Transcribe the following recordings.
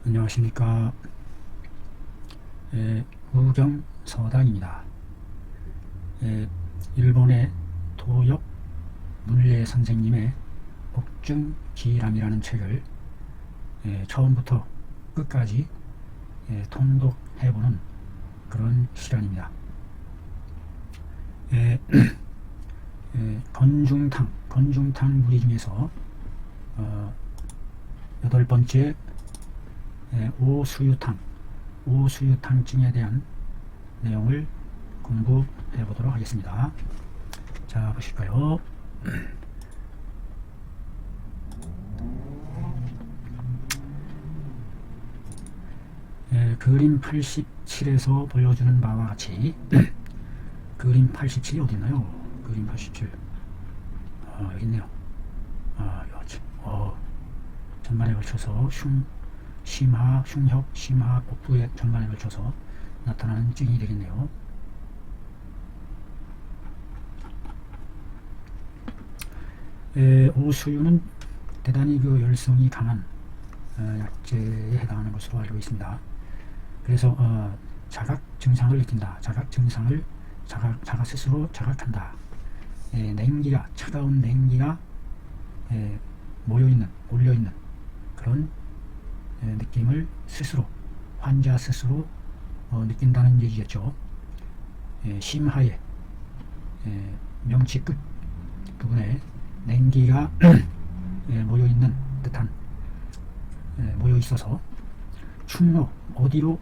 안녕하십니까. 우경서당입니다. 일본의 도역 문례 선생님의 복중기람이라는 책을 처음부터 끝까지 통독해보는 그런 시간입니다. 건중탕 무리 중에서 8번째 오수유탕증에 대한 내용을 공부해 보도록 하겠습니다. 자, 보실까요? 그림 87에서 보여주는 바와 같이 그림 87이 어디 있나요? 그림 87 여기 있네요. 전반에 걸쳐서 흉협, 심하, 복부의 전반에 걸쳐서 나타나는 증이 되겠네요. 오수유는 대단히 그 열성이 강한 약재에 해당하는 것으로 알고 있습니다. 그래서 자각 증상을 느낀다. 자각 증상을 자가 스스로 자각한다. 냉기가, 차가운 냉기가 모여있는, 올려있는 그런 느낌을 스스로, 환자 스스로 느낀다는 얘기겠죠. 심하에 명치 끝 부분에 냉기가 모여있는 듯한, 모여있어서 충로, 어디로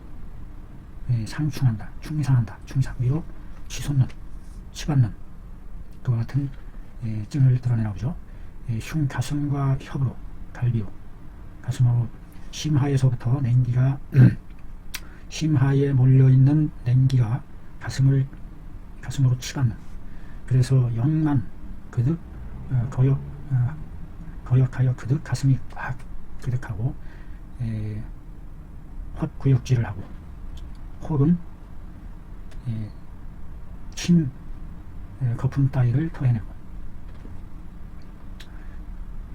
상충한다, 충상한다, 충상, 위로 치솟는, 치받는 그와 같은 증을 드러내나 보죠. 가슴과 협으로, 갈비로, 가슴하고 심하에서부터 냉기가 심하에 몰려있는 냉기가 가슴으로 치받는, 그래서 영만 그득 거역하여 그득 가슴이 확 그득하고 헛구역질을 하고, 혹은 침 거품 따위를 토해내고,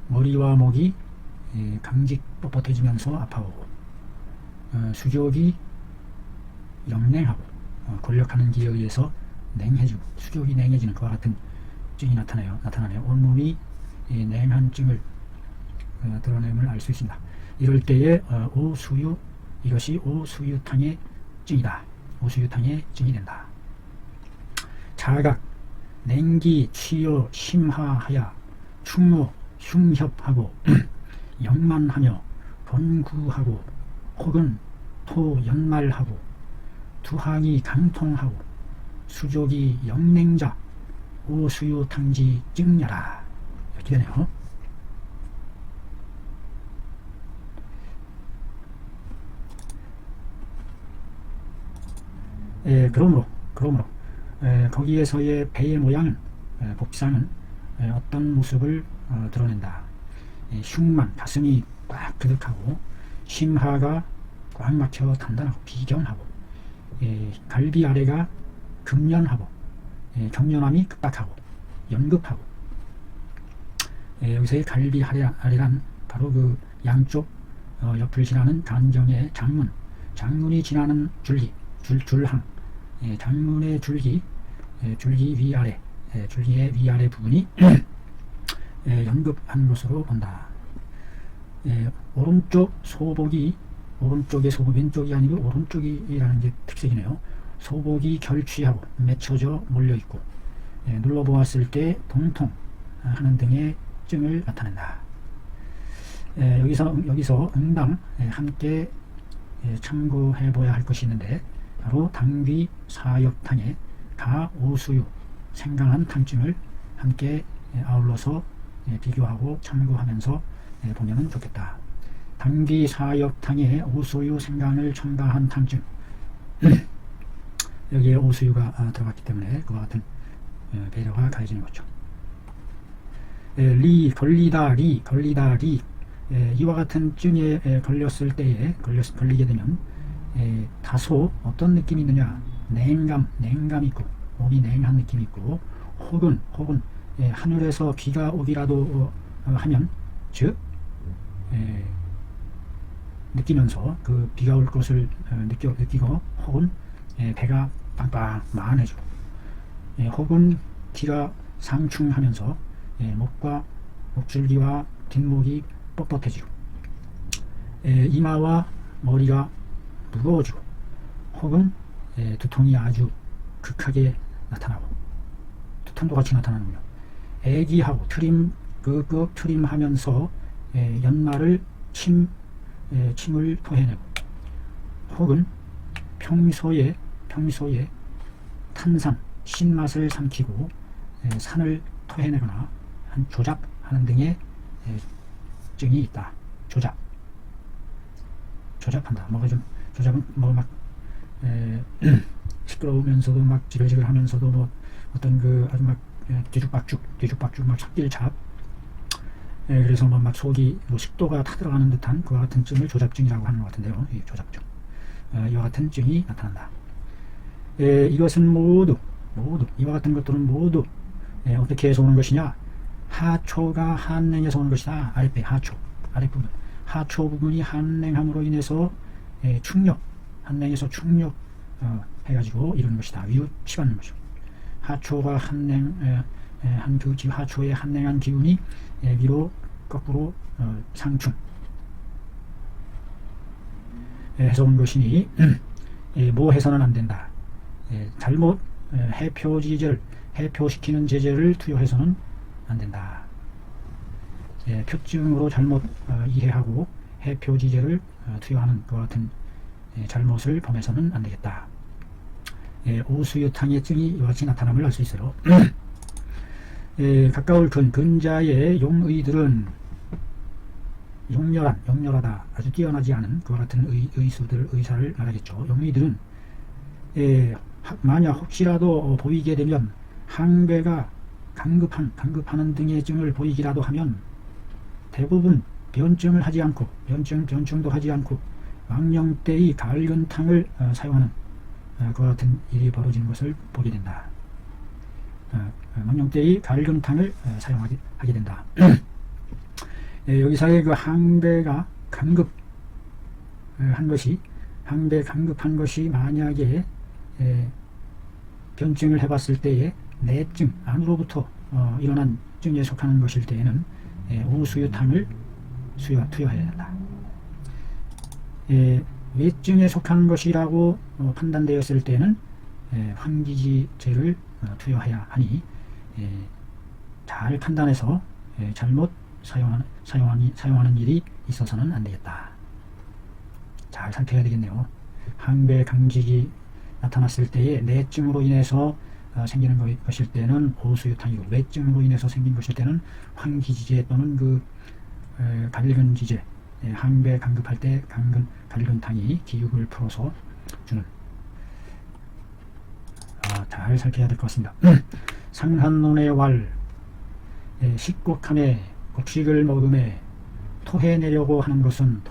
머리와 목이 강직 뻣뻣해지면서 아파오고, 수족이 영냉하고, 권력하는 기에 의해서 냉해지고, 수족이 냉해지는 그와 같은 증이 나타나네요. 온몸이 냉한 증을 드러냄을 알 수 있습니다. 이럴 때에 오수유, 이것이 오수유탕의 증이다. 오수유탕의 증이 된다. 자각, 냉기, 취요, 심하하야, 충로, 흉협하고, 영만하며, 번구하고, 혹은 토 연말하고, 두항이 강통하고, 수족이 영냉자, 오수유탕지 증야라. 이렇게 되네요. 그러므로 거기에서의 배의 모양은, 복상은 어떤 모습을 드러낸다. 흉만, 가슴이 꽉 그득하고, 심하가 꽉 막혀 단단하고 비견하고, 갈비 아래가 금연하고, 경련함이 급박하고 연급하고, 여기서의 갈비 아래란 바로 그 양쪽 옆을 지나는 간정의 장문이 지나는 줄항, 장문의 줄기 위아래, 줄기의 위아래 부분이 연급한 것으로 본다. 오른쪽의 소복, 왼쪽이 아니고 오른쪽이라는 게 특색이네요. 소복이 결취하고 맺혀져 몰려있고, 눌러보았을 때 동통 하는 등의 증을 나타낸다. 여기서 응당 함께 참고해봐야 할 것이 있는데, 바로 당귀 사역탕의 가오수유 생강한 탕증을 함께 아울러서 비교하고 참고하면서 보면 좋겠다. 당귀 사역탕의 오수유 생강을 첨가한 탕증, 여기에 오수유가 들어갔기 때문에 그와 같은 배려가 가해지는 거죠. 걸리다 리, 이와 같은 증에 걸리게 되면 다소 어떤 느낌이 있느냐, 냉감 있고, 몸이 냉한 느낌이 있고, 혹은 하늘에서 비가 오기라도 하면, 즉 느끼면서 그 비가 올 것을 느끼고 혹은 배가 빵빵만해지고 혹은 귀가 상충하면서 목과 목줄기와 뒷목이 뻣뻣해지고 이마와 머리가 무거워지고 혹은 두통이 아주 극하게 나타나고 두통도 같이 나타나는군요. 애기하고 끄끄 트림하면서 연말을 침을 토해내고 혹은 평소에 탄산, 신맛을 삼키고 산을 토해내거나 조잡하는 등의 증이 있다. 조잡한다. 뭐가 좀 조잡은 뭐 막 시끄러우면서도 막 지글지글 하면서도 뭐 어떤 그 아주 막 뒤죽박죽 막 삭길잡 그래서 뭐 막 속이 뭐 식도가 타들어가는 듯한 그와 같은 증을 조잡증이라고 하는 것 같은데요. 이 조잡증 이와 같은 증이 나타난다. 이것은 모두 이와 같은 것들은 모두 어떻게 해서 오는 것이냐? 하초가 한냉에서 오는 것이다. 아랫배 하초 아랫부분 하초 부분이 한냉함으로 인해서 한냉에서 충력 해가지고 이루는 것이다. 위로 치받는 것이고 하초가 하초의 한냉한 기운이 위로 거꾸로 상충 해서 온 것이니 뭐 해서는 안 된다. 잘못 해표시키는 제재를 투여해서는 안 된다. 표증으로 잘못 이해하고 해표지제를 투여하는 것 같은 잘못을 범해서는 안 되겠다. 오수유탕의 증이 이와 같이 나타남을 알 수 있어요. 가까울 근자의 용의들은 용렬하다, 아주 뛰어나지 않은 그와 같은 의사를 말하겠죠. 용의들은 만약 혹시라도 보이게 되면 항배가 강급하는 등의 증을 보이기라도 하면 대부분 변증도 하지 않고 망령때의 가을근탕을 사용하는 그와 같은 일이 벌어지는 것을 보게 된다. 망령때의 가을근탕을 사용하게 된다. 여기서의 그 항배가 강급한 것이 만약에 변증을 해봤을 때에 내증 안으로부터 일어난 증에 속하는 것일 때에는 오수유탕을 투여해야 된다. 외증에 속하는 것이라고 판단되었을 때는 황기지제를 투여해야 하니 잘 판단해서 잘못 사용하는 일이 있어서는 안 되겠다. 잘 살펴야 되겠네요. 항배 강직이 나타났을 때에 내증으로 인해서 생기는 것일 때는 오수유탕이고 외증으로 인해서 생긴 것일 때는 황기지제 또는 그 갈근지제 항배 강급할 때 갈근탕이 기육을 풀어서 주는 잘 살펴야 될 것 같습니다. 상한론의 왈 식곡함에 곡식을 먹음에 토해내려고 하는 것은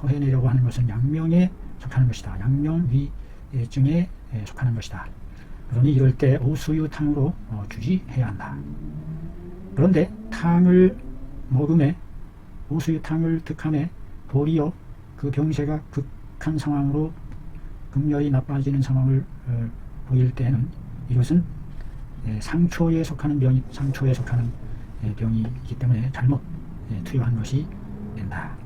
양명에 속하는 것이다. 양명위증에 속하는 것이다. 그러니 이럴 때 오수유탕으로 주지해야 한다. 그런데 탕을 먹음에 오수유탕을 득함에 도리어 그 병세가 극한 상황으로 극렬히 나빠지는 상황을 보일 때는 이것은 상초에 속하는 병이기 때문에 잘못 투여한 것이 된다.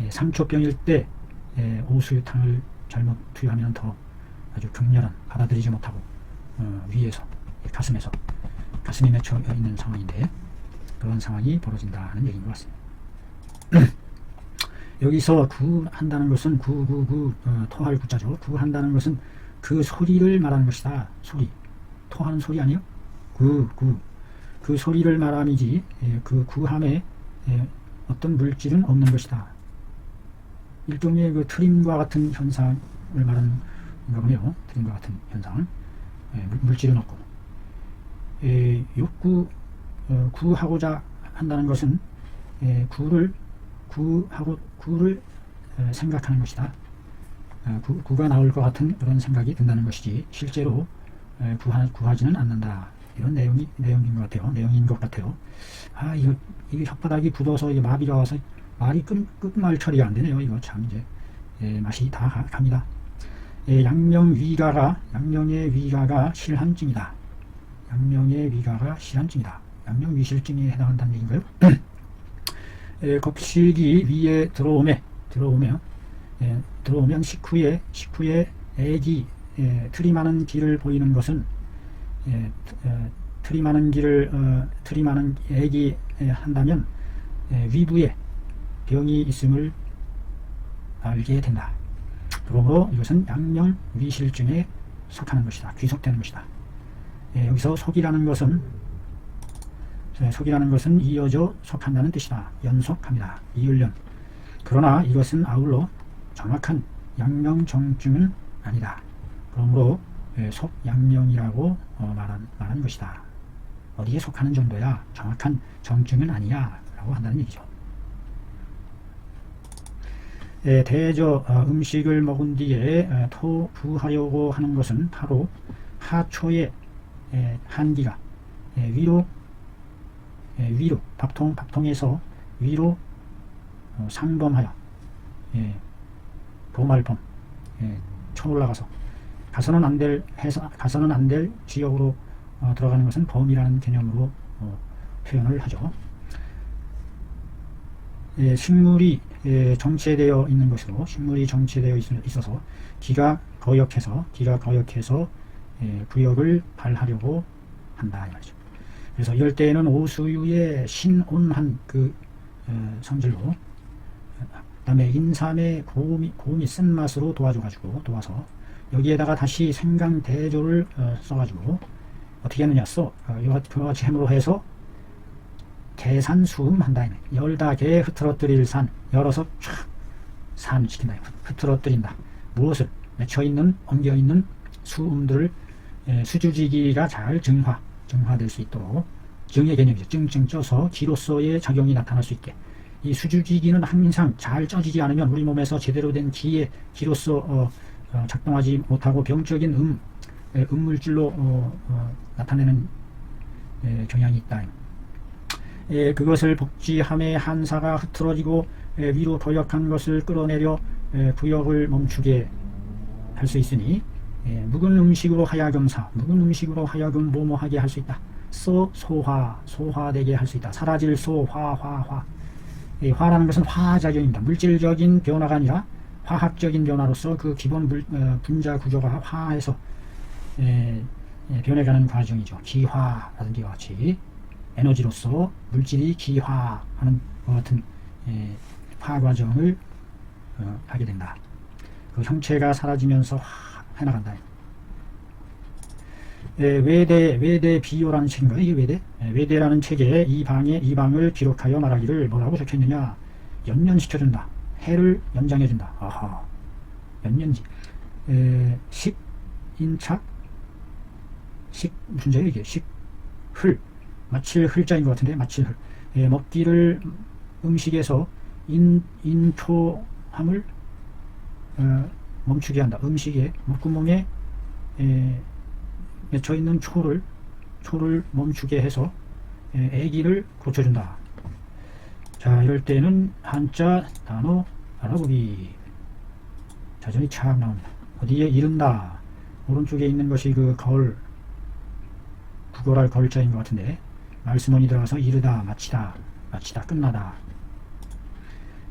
상초병일 때 오수유탕을 잘못 투여하면 더 아주 극렬한 받아들이지 못하고 위에서 가슴이 맺혀 있는 상황인데 그런 상황이 벌어진다는 얘기인 것 같습니다. 여기서 구한다는 것은 토할 구자죠. 구한다는 것은 그 소리를 말하는 것이다. 소리. 토하는 소리 아니요? 그 소리를 말함이지 그 구함에 어떤 물질은 없는 것이다. 일종의 그 트림과 같은 현상을 말하는 건가 보네요. 트림과 같은 현상. 물질은 없고 구하고자 한다는 것은 구를 생각하는 것이다. 구가 나올 것 같은 그런 생각이 든다는 것이지 실제로 구하지는 않는다. 이런 내용인 것 같아요. 이게 혓바닥이 굳어서 이게 마비가 와서 말이 끝말 처리가 안 되네요. 이거 참 이제 맛이 다 갑니다. 양명의 위가가 실한증이다. 양명의 위가가 실한증이다. 양명위실증에 해당한다는 얘기인가요? 겁식이 위에 들어오면 식후에 애기 틀이 많은 길을 보이는 것은 틀이 많은 애기 한다면 위부에 병이 있음을 알게 된다. 그러므로 이것은 양명위실증에 속하는 것이다. 귀속되는 것이다. 여기서 속이라는 것은 이어져 속한다는 뜻이다. 연속합니다. 이을령. 그러나 이것은 아울러 정확한 양명정증은 아니다. 그러므로 속양명이라고 말한 것이다. 어디에 속하는 정도야 정확한 정증은 아니야 라고 한다는 얘기죠. 대저 음식을 먹은 뒤에 토부하려고 하는 것은 바로 하초의 한기가 위로 밥통에서 위로 상범하여 도말범 쳐 올라가서 가서는 안 될 지역으로 들어가는 것은 범이라는 개념으로 표현을 하죠. 식물이 정체되어 있는 것으로 식물이 정체되어 있어서 기가 거역해서 구역을 발하려고 한다 이 말이죠. 그래서 이럴 때에는 오수유의 신온한 그 성질로 그다음에 인삼의 고미 쓴맛으로 도와서 여기에다가 다시 생강대조를 써가지고 어떻게 하느냐 그와 같이 해으로 해서 개산수음한다. 열다개 흐트러뜨릴 산 열어서 촥 산시킨다. 흐트러뜨린다. 무엇을? 엉겨있는 수음들을 수주지기가 잘 정화될 수 있도록 정의 개념이죠. 찡찡 쪄서 기로서의 작용이 나타날 수 있게. 이 수주지기는 항상 잘 쪄지지 않으면 우리 몸에서 제대로 된 기로서 작동하지 못하고 병적인 음물질로 나타내는 경향이 있다. 그것을 복지함에 한사가 흐트러지고 위로 도역한 것을 끌어내려 구역을 멈추게 할 수 있으니 묵은 음식으로 하여금 뭐뭐하게 할 수 있다. 소화되게 할 수 있다. 사라질 화. 화라는 것은 화작용입니다. 물질적인 변화가 아니라 화학적인 변화로서 그 기본 분자 구조가 화해서 변해가는 과정이죠. 기화라든지 같이 에너지로서 물질이 기화하는 것 같은 화 과정을 하게 된다. 그 형체가 사라지면서 해나간다. 외대 비요라는 책인가요? 이게 외대? 외대라는 책에 이 방을 기록하여 말하기를 뭐라고 적혀있느냐? 연년시켜준다. 해를 연장해준다. 아하. 연년지. 식인착? 무슨 자예요 이게? 흘. 마칠 흘자인 것 같은데, 마칠 흘. 먹기를 음식에서 인초함을 멈추게 한다. 음식에, 목구멍에 맺혀있는 초를 멈추게 해서 애기를 고쳐준다. 자, 이럴 때는 한자 단어 알아보기. 자전이 착 나옵니다. 어디에 이른다. 오른쪽에 있는 것이 그 구걸할 걸자인 것 같은데, 말씀원이 들어가서 이르다, 마치다, 끝나다.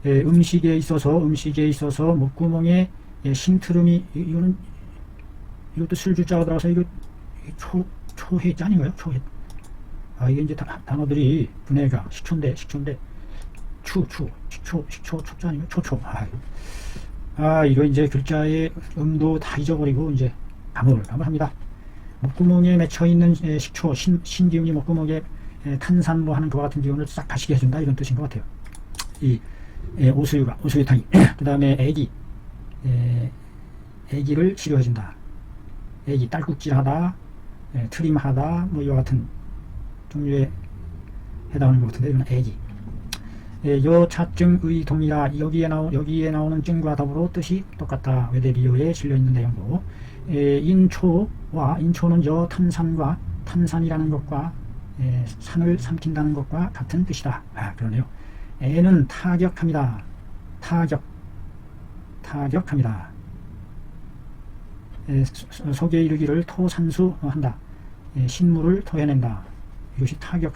음식에 있어서 목구멍에 신트름이, 이것도 술주자가 들어가서 이거 초해자 아닌가요? 초해. 이게 이제 단어들이 분해가 식초인데 초자 아닌가요? 초초. 이거 이제 글자의 음도 다 잊어버리고 이제 가물합니다. 목구멍에 맺혀있는 식초, 신기운이 목구멍에 탄산 하는 그와 같은 기운을 싹 가시게 해준다 이런 뜻인 것 같아요. 이 오수유탕이 그 다음에 애기를 치료해준다. 애기 딸꾹질하다, 트림하다 이와 같은 종류에 해당하는 것 같은데 이건 애기. 여차증의 동이라 여기에 나오는 증과 더불어 뜻이 똑같다. 외대비어에 실려있는 내용도 인초는 저 탄산이라는 것과 산을 삼킨다는 것과 같은 뜻이다. 그러네요. 애는 타격합니다. 타격합니다. 속에 이르기를 토산수한다. 신물을 토해낸다. 이것이 타격.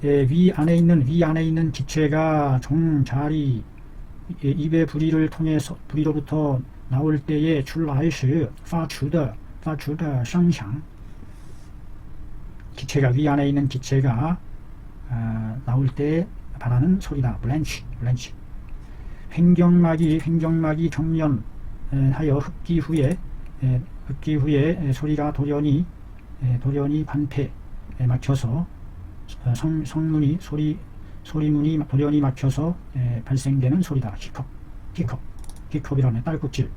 위 안에 있는 기체가 종자리 입의 부리로부터 나올 때에 출라이시发出的声响 기체가 위 안에 있는 기체가 나올 때 발하는 소리다. 블렌치. 횡경막이 경련하여 흡기 후에 소리가 돌연히 반패에 막혀서 성문이 소리문이 돌연히 막혀서 발생되는 소리다. 히컵이라네. 딸꾹질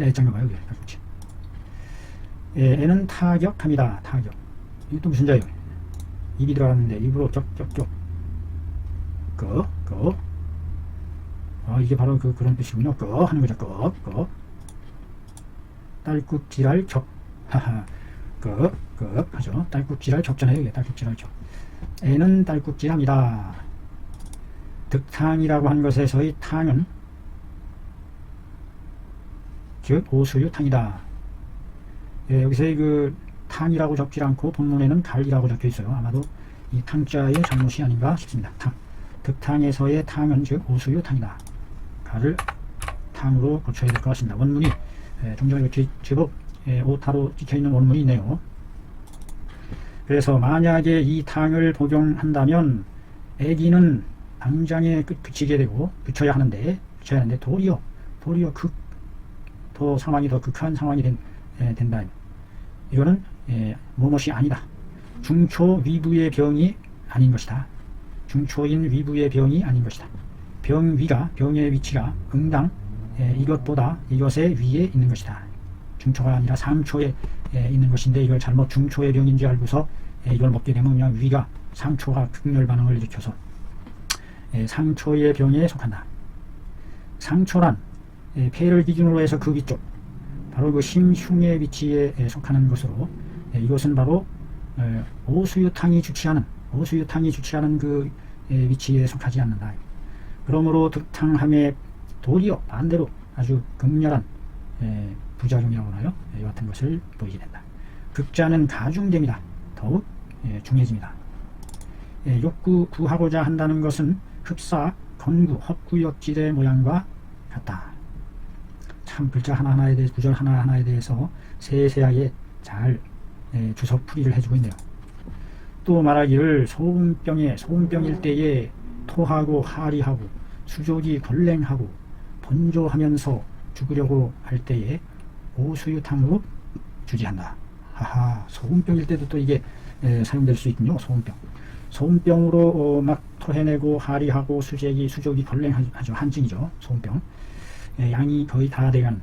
애장가 봐요. 딸꾹질. 애는 타격합니다. 이것도 무슨 자예요? 입이 들어갔는데 입으로 격. 이게 바로 그런 뜻이군요. 하는 거죠. 딸꾹질할 격. 하죠. 딸꾹질할 격잖아요. 이게 딸꾹질할 격. 애는 딸꾹질합니다. 득탕이라고 한 것에서의 탕은 즉 오수유탕이다. 여기서의 그 탕이라고 적지 않고 본문에는 갈이라고 적혀 있어요. 아마도 이 탕자의 잘못이 아닌가 싶습니다. 득탕에서의 탕은 즉 오수유탕이다. 갈을 탕으로 고쳐야 될 것 같습니다. 원문이 종종 이렇게 제법 오타로 찍혀있는 원문이 있네요. 그래서 만약에 이 탕을 복용한다면 애기는 당장에 그쳐야 하는데 도리어 더 상황이 더 극한 상황이 된다. 이거는 무엇이 아니다. 중초 위부의 병이 아닌 것이다. 중초인 위부의 병이 아닌 것이다. 병의 위치가 응당 이것의 위에 있는 것이다. 중초가 아니라 상초에 있는 것인데 이걸 잘못 중초의 병인지 알고서 이걸 먹게 되면 그냥 위가 상초가 극렬 반응을 일으켜서 상초의 병에 속한다. 상초란 폐를 기준으로 해서 그 위쪽 바로 그 심흉의 위치에 속하는 것으로 이것은 바로 오수유탕이 주치하는 그 위치에 속하지 않는다. 그러므로 득탕함의 도리어 반대로 아주 극렬한 부작용이라고 하나요? 이 같은 것을 보이게 된다. 극자는 가중됩니다. 더욱 중해집니다. 구하고자 한다는 것은 흡사, 건구, 헛구역질의 모양과 같다. 참 글자 하나하나에 대해서 구절 하나하나에 대해서 세세하게 잘 주석풀이를 해주고 있네요. 또 말하기를 소음병일 때에 토하고 하리하고 수족이 걸랭하고 번조하면서 죽으려고 할 때에 오수유탕으로 주지한다. 소음병일 때도 또 이게 사용될 수 있군요. 소음병으로 막 토해내고 하리하고 수족이 걸랭하죠. 한증이죠. 소음병. 양이 거의 다 돼간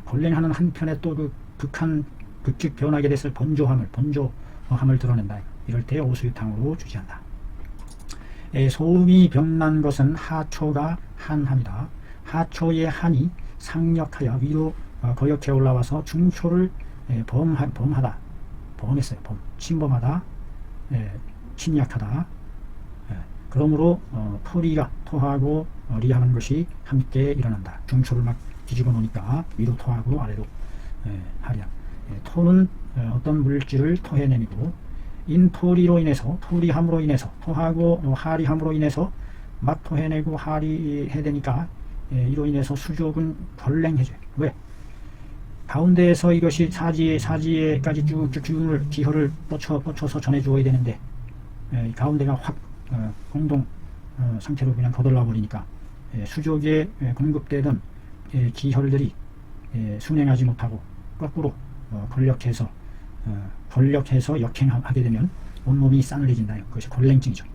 걸랭하는 한편에 또 그 극직 변하게 됐을 번조함을 드러낸다. 이럴 때 오수유탕으로 주지한다. 소음이 병난 것은 하초가 한합니다. 하초의 한이 상력하여 위로 거역해 올라와서 중초를 범했어요. 침범하다, 침략하다. 그러므로 토하고 리하는 것이 함께 일어난다. 중초를 막 뒤집어 놓으니까 위로 토하고 아래로 하리함. 토는 어떤 물질을 토해내고 인토리로 인해서 토리함으로 인해서 토하고 하리함으로 인해서 막 토해내고 하리해되니까 이로 인해서 수족은 걸랭해져요. 왜? 가운데에서 이것이 사지에까지 쭉 기혈을 뻗쳐서 전해주어야 되는데 가운데가 확 공동 상태로 그냥 거덜나 버리니까 수족에 공급되던 기혈들이 순행하지 못하고 거꾸로 권력해서 역행하게 되면 온몸이 싸늘해진다. 그것이 걸랭증이죠.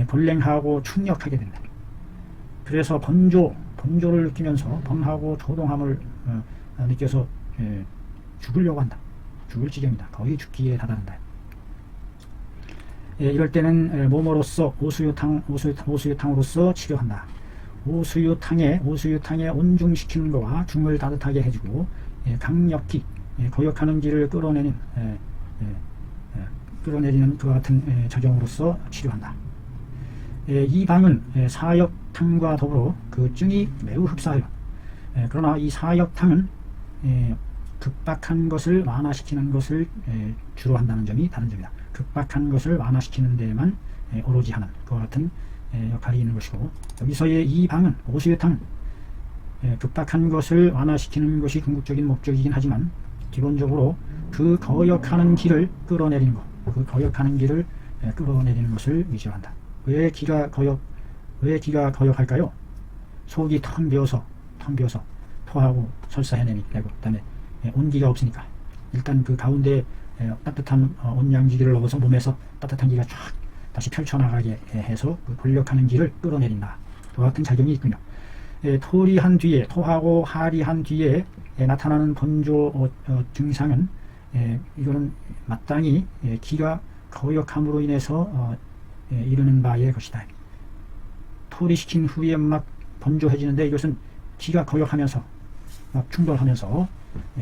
걸랭하고 충격하게 된다. 그래서 번조를 느끼면서 범하고 조동함을 느껴서 죽으려고 한다. 죽을 지경이다. 거의 죽기에 다다른다. 이럴 때는 몸으로서 오수유탕으로서 치료한다. 오수유탕에 온중시키는 것과 중을 따뜻하게 해주고 강력히 거역하는 기를 끌어내리는 그와 같은 작용으로서 치료한다. 이 방은 사역탕과 더불어 그 증이 매우 흡사하여 그러나 이 사역탕은 급박한 것을 완화시키는 것을 주로 한다는 점이 다른 점이다. 급박한 것을 완화시키는 데에만 오로지 하는 그와 같은 역할이 있는 것이고, 여기서의 이 방은 오수유탕은 급박한 것을 완화시키는 것이 궁극적인 목적이긴 하지만 기본적으로 그 거역하는 길을 끌어내리는 것, 그 거역하는 길을 끌어내리는 것을 위주로 한다. 왜 기가 거역할까요? 속이 텅 비어서 토하고 설사해내고 그 다음에 온기가 없으니까 일단 그 가운데 따뜻한 온양지기를 넣어서 몸에서 따뜻한 기가 쫙 다시 펼쳐나가게 해서 그 권력하는 기를 끌어내린다. 그와 같은 작용이 있군요. 토리한 뒤에, 토하고 하리한 뒤에 나타나는 번조 증상은 이거는 마땅히 기가 거역함으로 인해서 이르는 바의 것이다. 토리시킨 후에 막 번조해지는데 이것은 기가 거역하면서 막 충돌하면서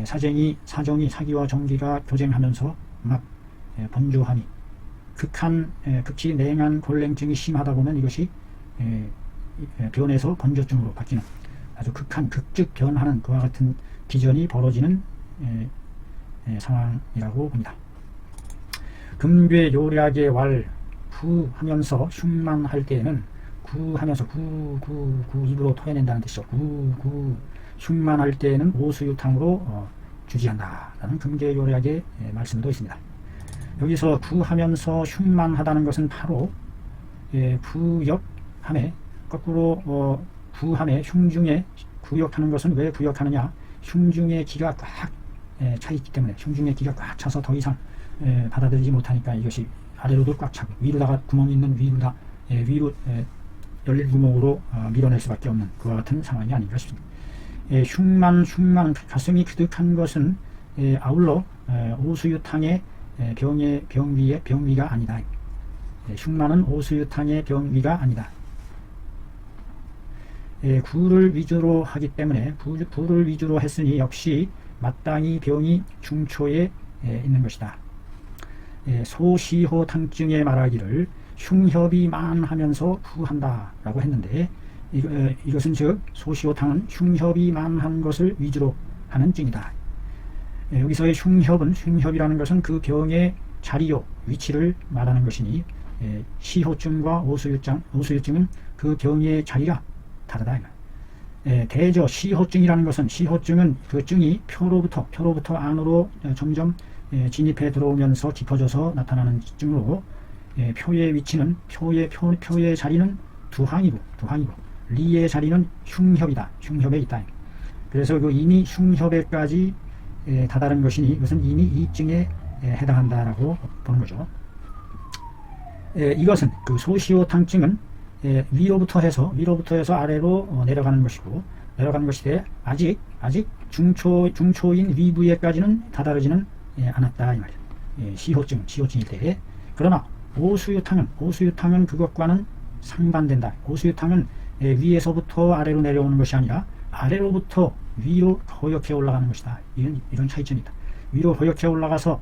사기와 정기가 교쟁하면서 막 번조함이 극히 냉한 골랭증이 심하다 보면 이것이 변해서 번조증으로 바뀌는 아주 극즉 변하는 그와 같은 기전이 벌어지는 상황이라고 봅니다. 금괴 요략의 왈 구하면서 흉만할 때에는 구하면서 입으로 토해낸다는 뜻이죠. 흉만할 때에는 오수유탕으로 주지한다 라는 금괴 요략의 말씀도 있습니다. 여기서 구하면서 흉만하다는 것은 바로 구역함에 거꾸로 구함에 흉중에 구역하는 것은 왜 구역하느냐, 흉중에 기가 꽉 차 있기 때문에, 흉중에 기가 꽉 차서 더 이상 받아들이지 못하니까 이것이 아래로도 꽉 차고 위로다가 구멍이 있는 위로 열린 구멍으로 밀어낼 수밖에 없는 그와 같은 상황이 아닌가 싶습니다. 흉만 가슴이 그득한 것은 아울러 오수유탕의 병위가 아니다. 흉만은 오수유탕의 병위가 아니다. 구를 위주로 하기 때문에 구를 위주로 했으니 역시 마땅히 병이 중초에 있는 것이다. 소시호탕증에 말하기를 흉협이 만하면서 구한다 라고 했는데 이것은 즉 소시호탕은 흉협이 만한 것을 위주로 하는 증이다. 여기서의 흉협이라는 것은 그 병의 자리요 위치를 말하는 것이니 시호증과 오수유증은 그 병의 자리가 다르다. 대저 시호증이라는 것은 그 증이 표로부터 안으로 점점 진입해 들어오면서 깊어져서 나타나는 증으로 표의 위치는 표의 자리는 두항이고 리의 자리는 흉협에 있다. 그래서 그 이미 흉협에까지 다다른 것이니 이것은 이미 이 증에 해당한다라고 보는 거죠. 이것은 그 소시호탕증은 위로부터 해서 아래로 내려가는 것이고, 내려가는 것인데 아직 중초인 위부에까지는 다다르지는 않았다 이 말이에요. 시호증일 때에. 그러나 오수유탕은 그것과는 상반된다. 오수유탕은 위에서부터 아래로 내려오는 것이 아니라 아래로부터 위로 거역해 올라가는 것이다. 이런 차이점이 있다. 위로 거역해 올라가서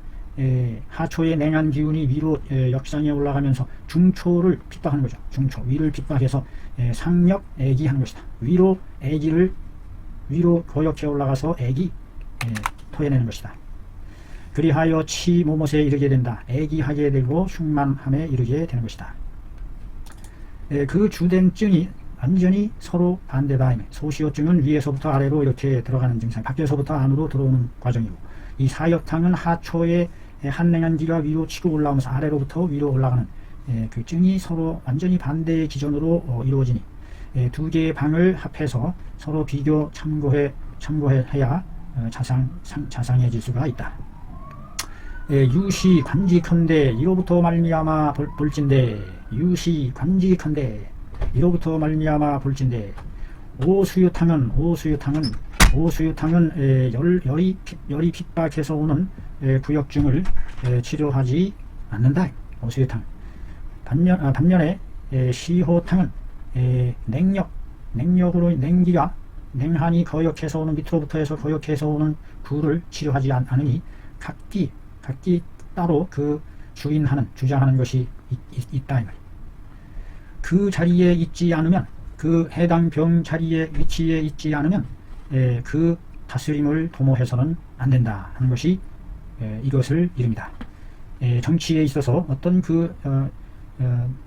하초의 냉한 기운이 위로 역상에 올라가면서 중초를 핍박하는 거죠. 위를 핍박해서 상력 애기하는 것이다. 위로 거역해 올라가서 애기 토해내는 것이다. 그리하여 치모못에 이르게 된다. 애기하게 되고 흉만함에 이르게 되는 것이다. 그 주된 증이 완전히 서로 반대다. 소시호증은 위에서부터 아래로 이렇게 들어가는 증상, 밖에서부터 안으로 들어오는 과정이고, 이 사역탕은 하초의 한냉한 기가 위로 치고 올라오면서 아래로부터 위로 올라가는 그 증이 서로 완전히 반대의 기전으로 이루어지니 두 개의 방을 합해서 서로 비교 참고해야 자상해질 수가 있다. 유시 관직컨대 이로부터 말미암아 볼진대, 유시 관직컨대 이로부터 말미암아 볼진대. 오수유탕은 열이 핍박해서 오는 구역증을 치료하지 않는다. 오수유탕. 반면에 시호탕은 냉력으로 냉한이 거역해서 오는 밑으로부터 해서 거역해서 오는 부를 치료하지 않으니 각기 따로 그 주장하는 것이 있다 이 말이에요. 그 자리에 있지 않으면, 그 해당 병 자리에 위치에 있지 않으면 그 다스림을 도모해서는 안 된다 하는 것이 이것을 이릅니다. 정치에 있어서 어떤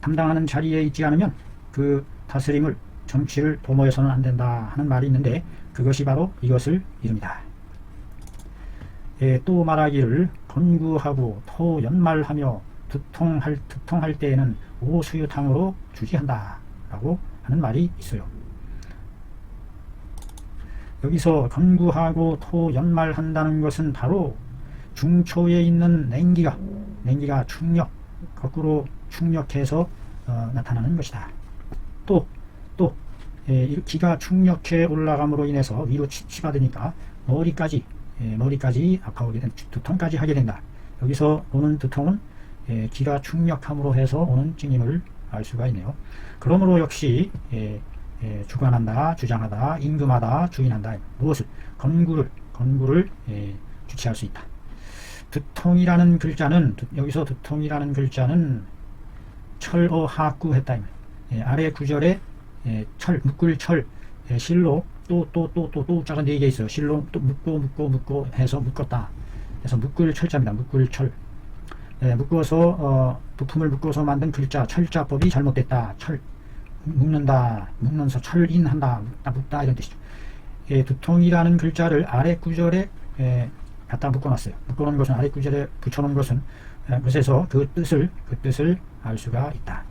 담당하는 자리에 있지 않으면 그 다스림을, 정치를 도모해서는 안 된다 하는 말이 있는데, 그것이 바로 이것을 이릅니다. 또 말하기를 건구하고 토 연말하며 두통할 때에는 오수유탕으로 주지한다 라고 하는 말이 있어요. 여기서 건구하고 토 연말한다는 것은 바로 중초에 있는 냉기가 거꾸로 충력해서 나타나는 것이다. 또 기가 충력해 올라감으로 인해서 위로 치받으니까 머리까지 아파오게 된, 두통까지 하게 된다. 여기서 오는 두통은 기가 충력함으로 해서 오는 찡임을 알 수가 있네요. 그러므로 역시 주관한다, 주장하다, 임금하다, 주인한다. 무엇을? 건구를 주체할 수 있다. 두통이라는 글자는, 여기서 두통이라는 글자는 철어하구 했다. 아래 구절에 묶을 철, 실로 또 자가 4개 있어요. 실로 또 묶고 해서 묶었다. 그래서 묶을 철자입니다. 묶을 철. 부품을 묶어서 만든 글자, 철자법이 잘못됐다. 묶는서 철인한다, 묶다 이런 뜻이죠. 두통이라는 글자를 아래 구절에 갖다 묶어놨어요. 묶어놓은 것은, 아래 구절에 붙여놓은 것은 그래서 그 뜻을 알 수가 있다.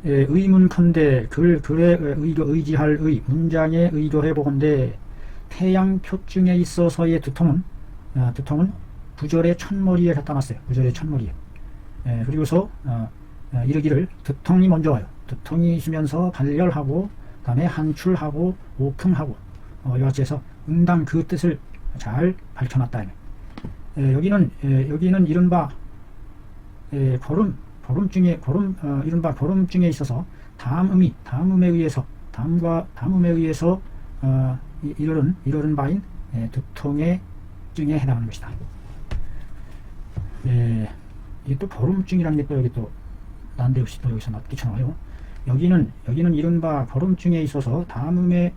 의문컨대 글에 의지할 문장에 의도해 보건대 태양표증에 있어서의 두통은 부절의 첫머리에 갖다 놨어요. 부절의 첫머리에. 그리고서 이르기를 두통이 먼저 와요. 두통이 있으면서 발열하고, 다음에 한출하고, 오풍하고, 이와 같이 해서 응당 그 뜻을 잘 밝혀놨다. 여기는 이른바 이른바 고름증에 있어서 담음에 의해서 이르는 바인 두통의 증에 해당하는 것이다. 이게 또 고름증이라는 게 또 여기 또 난데없이 또 여기서 끼쳐나와요. 여기는 이른바 고름증에 있어서 담음에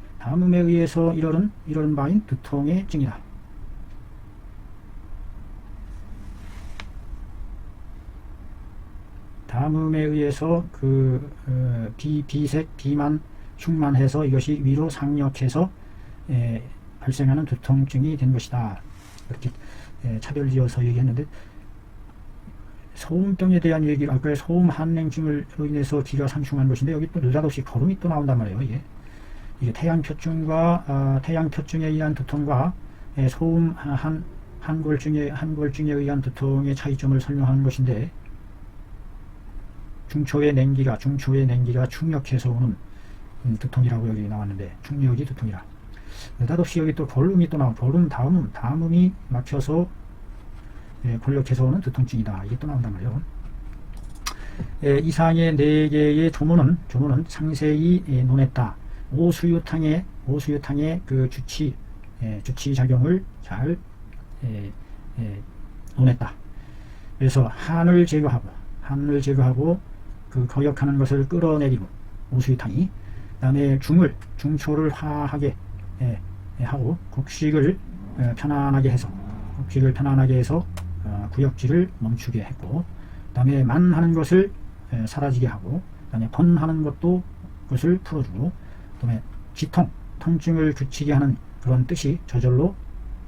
의해서 이르는 바인 두통의 증이다. 담음에 의해서 비색, 비만, 흉만해서 이것이 위로 상력해서 발생하는 두통증이 된 것이다. 이렇게 차별지어서 얘기했는데, 소음병에 대한 얘기, 아까 소음 한냉증으로 인해서 기가 상충한 것인데, 여기 또 느닷없이 거름이 또 나온단 말이에요. 이게 태양표증에 의한 두통과 소음 한골증에 의한 두통의 차이점을 설명하는 것인데, 중초의 냉기가 충력해서 오는 두통이라고 여기 나왔는데, 충력이 두통이라. 느닷없이 여기 또 골음이 또 나와. 골음, 담음이 막혀서 골력해서 오는 두통증이다. 이게 또 나온단 말이에요. 이상의 4개의 조문은 상세히 논했다. 오수유탕의 그 주치 작용을 잘 논했다. 그래서 한을 제거하고 그 거역하는 것을 끌어내리고, 오수유탕이, 그 다음에 중초를 화하게 하고, 곡식을 편안하게 해서 구역질을 멈추게 했고, 그 다음에 만하는 것을 사라지게 하고, 그 다음에 번하는 것을 풀어주고, 그 다음에 통증을 그치게 하는 그런 뜻이 저절로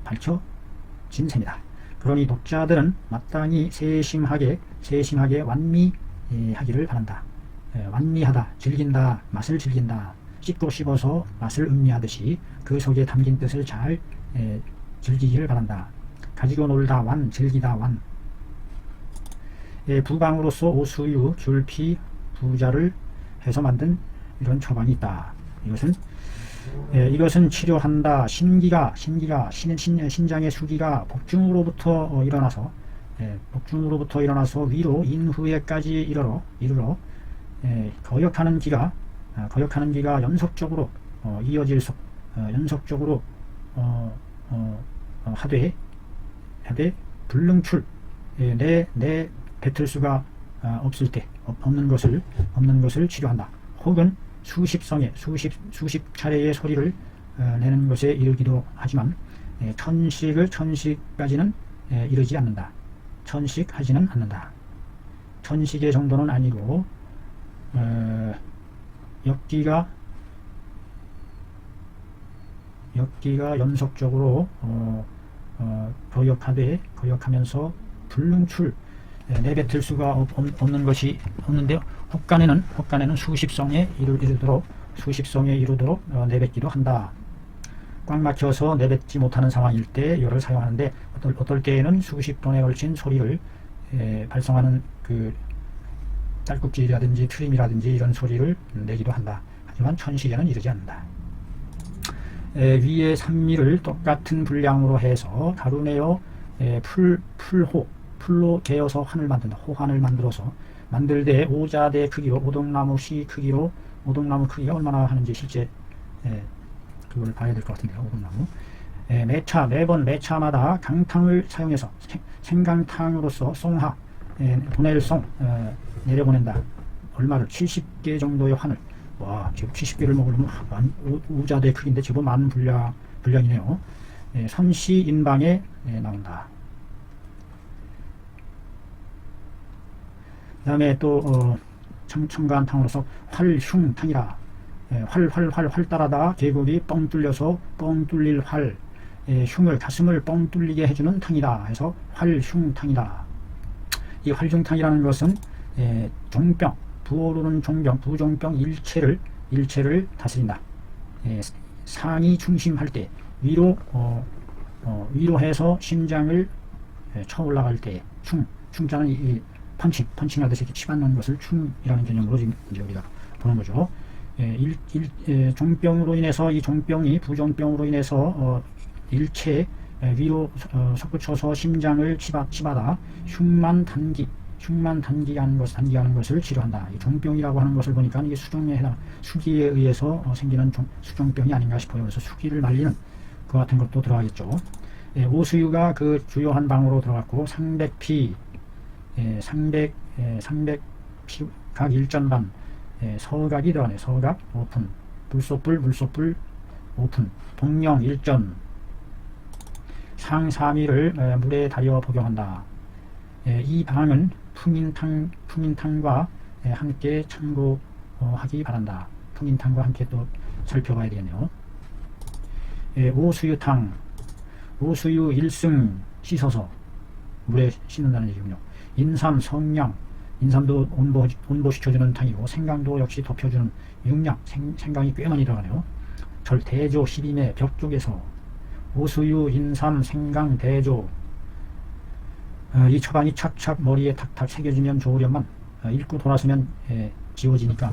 밝혀진 셈이다. 그러니 독자들은 마땅히 세심하게 완미하기를 바란다. 완미하다, 즐긴다, 맛을 즐긴다, 씹고 씹어서 맛을 음미하듯이 그 속에 담긴 뜻을 잘 즐기기를 바란다. 가지고 놀다 완, 즐기다 완. 부방으로서 오수유, 줄피, 부자를 해서 만든 이런 처방이 있다. 이것은 치료한다. 신장의 수기가 복중으로부터 일어나서 위로 인후에까지 이르러 거역하는 기가 연속적으로 이어질수록 연속적으로 하되 불능출 내 뱉을 수가 없을 때 없는 것을 치료한다. 혹은 수십 차례의 소리를 내는 것에 이르기도 하지만 천식까지는 이르지 않는다. 천식하지는 않는다. 천식의 정도는 아니고 역기가 연속적으로 거역하면서 불능출 내뱉을 수가 없는 것이 없는데요. 혹간에는 수십성에 이르도록 내뱉기도 한다. 꽉 막혀서 내뱉지 못하는 상황일 때 이를 사용하는데 어떨 때에는 수십 톤에 걸친 소리를 발성하는 그 딸꾹질이라든지 트림이라든지 이런 소리를 내기도 한다. 하지만 천식에는 이르지 않는다. 위의 산미를 똑같은 분량으로 해서 가루내어 풀로 개어서 환을 만든다. 호환을 만들어서 만들되 오자대 크기로 오동나무 크기가 얼마나 하는지 실제 그걸 봐야 될 것 같은데요. 오동나무 매번 매차마다 강탕을 사용해서 생강탕으로서 송하 보낼 송 내려보낸다. 얼마를 70개 정도의 환을 지금 70개를 먹으려면 오자대 크기인데 제법 많은 분량이네요. 선시 인방에 나온다. 그 다음에 또 청간탕으로서 활흉탕이라 활 따라다 계곡이 뻥 뚫려서 뻥 뚫릴 활 가슴을 뻥 뚫리게 해주는 탕이다 해서 활흉탕이다. 이 활흉탕이라는 것은 종병 부어오르는 부종병 일체를 다스린다. 상이 중심할 때 위로해서 심장을 쳐 올라갈 때 충자는 이 펀칭 하듯이 이렇게 치받는 것을 충이라는 개념으로 지금 이제 우리가 보는 거죠. 종병으로 인해서 이 종병이 부종병으로 인해서 일체 위로 솟구쳐서 심장을 치받아 흉만 단기하는 것을 치료한다. 이 종병이라고 하는 것을 보니까 이게 수기에 의해서 생기는 수종병이 아닌가 싶어요. 그래서 수기를 말리는 그 같은 것도 들어가겠죠. 오수유가 그 주요한 방으로 들어갔고 상백피 각 일전반 서각이 들어가네. 서각 오픈 물소불 오픈 복령 일전 상삼위를 물에 달여 복용한다. 이 방은 풍인탕과 함께 참고하기 바란다. 풍인탕과 함께 또 살펴봐야 되겠네요. 오수유탕 오수유 1승 씻어서 물에 씻는다는 얘기군요. 인삼 성냥 인삼도 온보시켜주는 탕이고 생강도 역시 덮여주는 육량 생강이 꽤 많이 들어가네요. 절 대조 12매 벽 쪽에서 오수유 인삼 생강 대조 이 처방이 착착 머리에 탁탁 새겨지면 좋으련만 읽고 돌아서면 지워지니까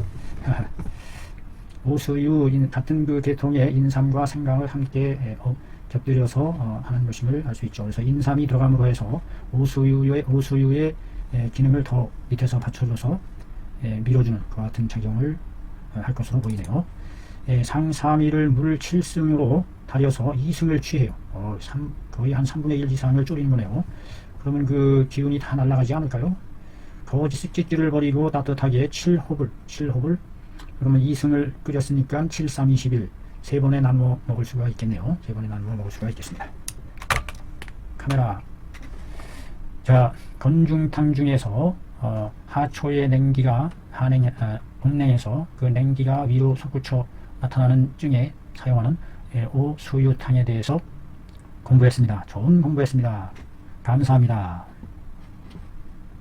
오수유 같은 그 계통의 인삼과 생강을 함께 곁들여서 하는 것임을 알 수 있죠. 그래서 인삼이 들어감으로 해서 오수유의 기능을 더 밑에서 받쳐줘서 밀어주는 그 같은 작용을 할 것으로 보이네요. 상삼위를 물 7승으로 달여서 2승을 취해요. 거의 한 3분의 1 이상을 줄이는 거네요. 그러면 그 기운이 다 날아가지 않을까요? 거지 습기를 버리고 따뜻하게 7호불 그러면 2승을 끓였으니까 7, 3, 21 3번에 나누어 먹을 수가 있겠네요. 3번에 나누어 먹을 수가 있겠습니다. 카메라. 자, 건중탕 중에서 하초의 냉기가 온냉에서 그 냉기가 위로 솟구쳐 나타나는 증에 사용하는 오수유탕에 대해서 공부했습니다. 좋은 공부했습니다. 감사합니다.